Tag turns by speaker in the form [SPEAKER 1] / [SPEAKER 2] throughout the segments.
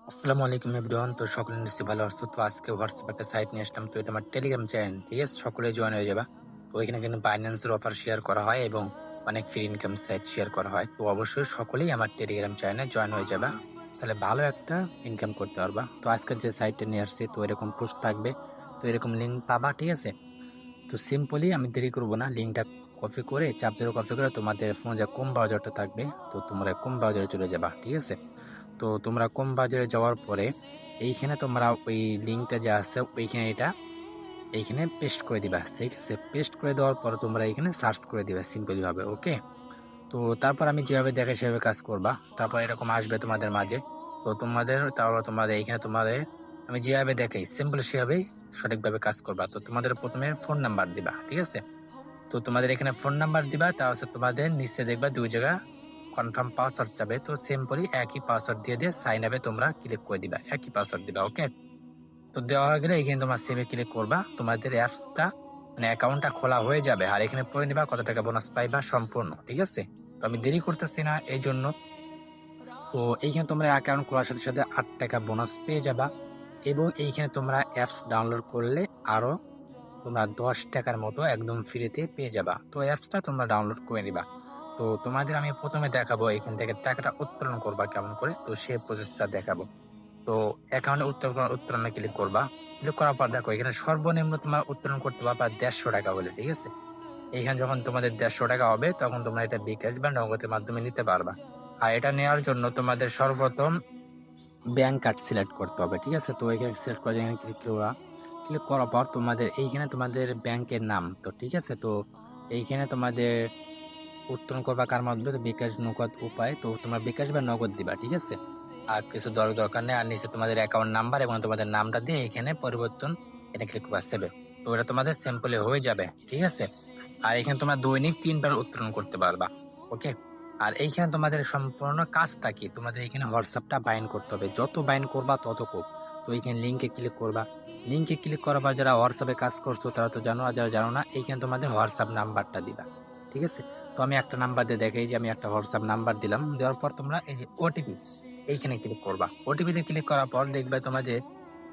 [SPEAKER 1] আসসালামু আলাইকুম এভরিওয়ান। তো সকলে নিশ্চয়ই ভালো আছো। তো আজকে হোয়াটসঅ্যাপ একটা সাইট নিয়ে আসলাম। তো এটা আমার টেলিগ্রাম চ্যানেল, ঠিক আছে? সকলে জয়েন হয়ে যাবা। তো এখানে কিন্তু বাইন্যান্সের অফার শেয়ার করা হয় এবং অনেক ফ্রি ইনকাম সাইট শেয়ার করা হয়। তো অবশ্যই সকলেই আমার টেলিগ্রাম চ্যানেলে জয়েন হয়ে যাবা। তাহলে ভালো একটা ইনকাম করতে পারবা। তো আজকের যে সাইটটা নিয়ে আসছি, তো এরকম পোস্ট থাকবে, তো এরকম লিঙ্ক পাবা, ঠিক আছে? তো সিম্পলি আমি দেরি করব না, লিঙ্কটা কপি করে চাপ ধরে কপি করে তোমাদের ফোনে যে কোম ব্রাউজারটা থাকবে, তো তোমরা কোম ব্রাউজারে চলে যাবা, ঠিক আছে? তো তোমরা কোম বাজারে যাওয়ার পরে এইখানে তোমরা ওই লিঙ্কটা যে আছে ওইখানে এইখানে পেস্ট করে দিবা, ঠিক আছে? পেস্ট করে দেওয়ার পর তোমরা এখানে সার্চ করে দিবা সিম্পলি ভাবে, ওকে? তো তারপর আমি যেভাবে দেখাই সেভাবে কাজ করবা। তারপর এরকম আসবে তোমাদের মাঝে। তো তারপর তোমাদের এইখানে আমি যেভাবে দেখাই সিম্পল সেভাবেই সঠিকভাবে কাজ করবা। তো তোমাদের প্রথমে ফোন নাম্বার দিবা, ঠিক আছে? তো তোমাদের এখানে ফোন নাম্বার দিবা, তা হচ্ছে তোমাদের নিচে দেখবা দুই জায়গা কনফার্ম পাসওয়ার্ড যাবে। তো সিম্পলি একই পাসওয়ার্ড দিয়ে সাইন আপে তোমরা ক্লিক করে দিবা, একই পাসওয়ার্ড দিবা, ওকে? তো দেওয়া হয়ে গেলে এখানে তোমার সেভে ক্লিক করবা, তোমাদের অ্যাপসটা মানে অ্যাকাউন্টটা খোলা হয়ে যাবে। আর এখানে পড়ে নিবা কত টাকা বোনাস পাইবা সম্পূর্ণ, ঠিক আছে? তো আমি দেরি করতেছি না এই জন্য। তো এইখানে তোমরা অ্যাকাউন্ট খোলার সাথে সাথে 8 টাকা বোনাস পেয়ে যাবা এবং এইখানে তোমরা অ্যাপস ডাউনলোড করলে আরো তোমরা 10 টাকার মতো একদম ফ্রিতে পেয়ে যাবা। তো অ্যাপসটা তোমরা ডাউনলোড করে নিবা। তো তোমাদের আমি প্রথমে দেখাবো এখান থেকে টাকাটা উত্তোলন করবা কেমন করে, তো সে প্রসেসটা দেখাবো। তো অ্যাকাউন্টে উত্তোলনে ক্লিক করবা। ক্লিক করার পর দেখো এখানে সর্বনিম্ন তোমার উত্তোলন করতে পারবা 150 টাকা হলে, ঠিক আছে? এইখানে যখন তোমাদের 150 টাকা হবে তখন তোমরা এটা বিকাশ বা নগদের মাধ্যমে নিতে পারবা। আর এটা নেওয়ার জন্য তোমাদের সর্বপ্রথম ব্যাংক কার্ড সিলেক্ট করতে হবে, ঠিক আছে? তো এখানে সিলেক্ট করে এখানে ক্লিক করবা। ক্লিক করার পর তোমাদের এইখানে তোমাদের ব্যাংকের নাম, তো ঠিক আছে? তো এইখানে তোমাদের উত্তোলন করবা কার মাধ্যমে, তো বিকাশ নগদ উপায়, তো তোমরা বিকাশ বা নগদ দিবা, ঠিক আছে? আর কিছু দরকার নেই। আর নিচে তোমাদের অ্যাকাউন্ট নাম্বার এবং তোমাদের নামটা দিয়ে এখানে পরিবর্তন এটা ক্লিক করবা সেভে। তো এটা তোমাদের সিম্পলি হয়ে যাবে, ঠিক আছে? আর এখানে তোমরা দৈনিক 3বার উত্তোলন করতে পারবা, ওকে? আর এইখানে তোমাদের সম্পূর্ণ কাজটা কি, তোমাদের এখানে হোয়াটসঅ্যাপটা বাইন্ড করতে হবে। যত বাইন্ড করবা তত খুব। তো এইখানে লিঙ্কে ক্লিক করবা। লিঙ্কে ক্লিক করার পর যারা হোয়াটসঅ্যাপে কাজ করছো তারা তো জানো, আর যারা জানো না এইখানে তোমাদের হোয়াটসঅ্যাপ নাম্বারটা দিবা, ঠিক আছে? তো আমি একটা নাম্বার দিয়ে দেখাই যে আমি একটা হোয়াটসঅ্যাপ নাম্বার দিলাম। দেওয়ার পর তোমরা এই যে ওটিপি এইখানে ক্লিক করবা। ওটিপিতে ক্লিক করার পর দেখবে তোমার যে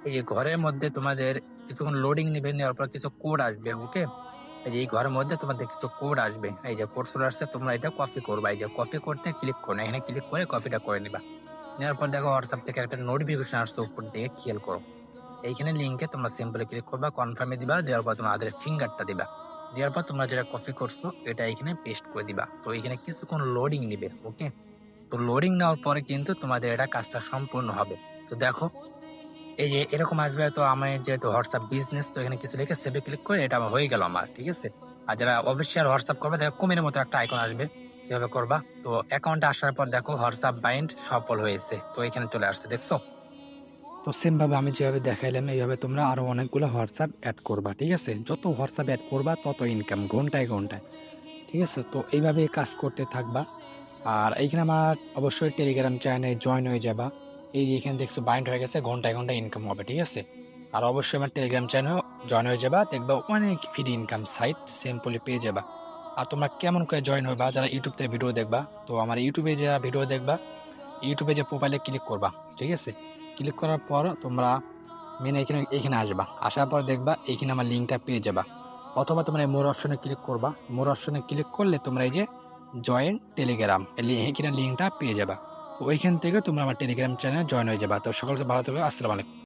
[SPEAKER 1] এই যে ঘরের মধ্যে তোমাদের কিছুক্ষণ লোডিং নেবে, নেওয়ার পর কিছু কোড আসবে, ওকে? এই যে এই ঘরের মধ্যে তোমাদের কিছু কোড আসবে, এই যে কোড চলে আসছে, তোমরা এটা কপি করবা। এই যে কপি করতে ক্লিক করো, এখানে ক্লিক করে কপিটা করে নিবা। নেওয়ার পর দেখো হোয়াটসঅ্যাপ থেকে একটা নোটিফিকেশন আসছে উপর দিকে, খেয়াল করো। এইখানে লিঙ্কে তোমরা সিম্পলি ক্লিক করবা, কনফার্মে দিবা। দেওয়ার পর তোমার আধার ফিঙ্গারটা দিবা। দেওয়ার পর তোমরা যেটা কপি করছো এটা এখানে পেস্ট করে দিবা। তো এখানে কিছুক্ষণ লোডিং নিবে, ওকে? তো লোডিং নেওয়ার পরে কিন্তু তোমাদের এটা কাজটা সম্পূর্ণ হবে। তো দেখো এই যে এরকম আসবে। তো আমি যেহেতু হোয়াটসঅ্যাপ বিজনেস, তো এখানে কিছু লিখে সেভে ক্লিক করে এটা আমার হয়ে গেল আমার, ঠিক আছে? আর যারা অফিসিয়াল হোয়াটসঅ্যাপ করবে দেখো কুমির মতো একটা আইকন আসবে, কিভাবে করবা। তো অ্যাকাউন্টে আসার পর দেখো হোয়াটসঅ্যাপ বাইন্ড সফল হয়েছে, তো এখানে চলে আসছে, দেখছো? তো সেম ভাবে আমি যেভাবে দেখাইলাম এইভাবে তোমরা আরো অনেকগুলো হোয়াটসঅ্যাপ অ্যাড করবা, ঠিক আছে? যত হোয়াটসঅ্যাপ অ্যাড করবা তত ইনকাম ঘন্টায় ঘন্টায়, ঠিক আছে? তো এইভাবে কাজ করতে থাকবা। আর এইখানে আমার অবশ্যই টেলিগ্রাম চ্যানেলে জয়েন হয়ে যাবা। এই যে এখানে দেখছো বাইন্ড হয়ে গেছে, ঘন্টায় ঘন্টায় ইনকাম হবে, ঠিক আছে? আর অবশ্যই আমার টেলিগ্রাম চ্যানেল জয়েন হয়ে যাবা, দেখবা অনেক ফ্রি ইনকাম সাইট সিম্পলি পেয়ে যাবা। আর তোমরা কেমন করে জয়েন হইবা, যারা ইউটিউব থেকে ভিডিও দেখবা, তো আমার ইউটিউবে যারা ভিডিও দেখবা, ইউটিউবে যে প্রোফাইলে ক্লিক করবা, ঠিক আছে? ক্লিক করার পর তোমরা মেন এখানে আসবা। আসার পর দেখবা এইখানে আমার লিঙ্কটা পেয়ে যাবা। অথবা তোমরা মোর অপশনে ক্লিক করবা। মোর অপশনে ক্লিক করলে তোমরা এই যে জয়েন টেলিগ্রাম এখানে লিঙ্কটা পেয়ে যাবা। তো ওইখান থেকে তোমরা আমার টেলিগ্রাম চ্যানেলে জয়েন হয়ে যাবা। তো সকলকে ভালো থাকবে। আসসালামু আলাইকুম।